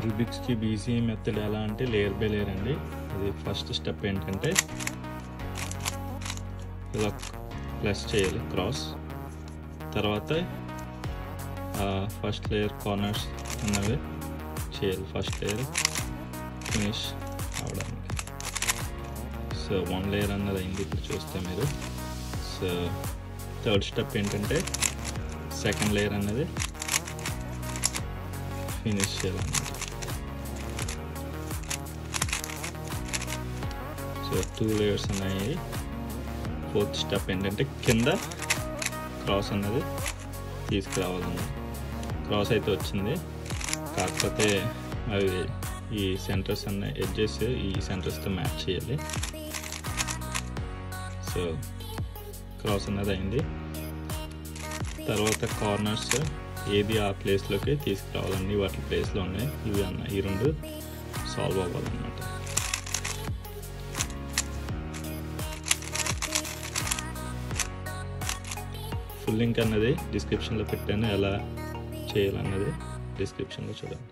Rubik's cube easy method ఎలా అంటే layer by layer అండి. ఇది ఫస్ట్ స్టెప్ ఏంటంటే ఇలా ప్లస్ చేయాలి క్రాస్. తర్వాత ఫస్ట్ లేయర్ కార్నర్స్ అన్నవి చేయాలి ఫస్ట్ లేయర్ ఫినిష్ అవడానికి. సో 1 లేయర్ అన్నది అయింది ఇప్పుడు చూస్తే మీరు. సో థర్డ్ స్టెప్ ఏంటంటే సెకండ్ లేయర్ అన్నది ఫినిష్ చేయాలన్నమాట. సో 2 లేయర్స్ ఉన్నాయి. ఫోర్త్ స్టెప్ ఏంటంటే కింద క్రాస్ అన్నది తీసుకురావాలన్నమాట. క్రాస్ అయితే వచ్చింది, కాకపోతే అవి ఈ సెంటర్స్ అన్న ఎడ్జెస్ ఈ సెంటర్స్తో మ్యాచ్ చేయాలి. సో క్రాస్ అన్నది అయింది. తర్వాత కార్నర్స్ ఏది ఆ ప్లేస్లోకి తీసుకురావాలండి, వాటి ప్లేస్లో ఉన్నాయి ఇవి అన్న. ఈ రెండు సాల్వ్ అవ్వాలన్నమాట. ఫుల్ లింక్ అన్నది డిస్క్రిప్షన్లో పెట్టాను, ఎలా చేయాలన్నది డిస్క్రిప్షన్లో చూడండి.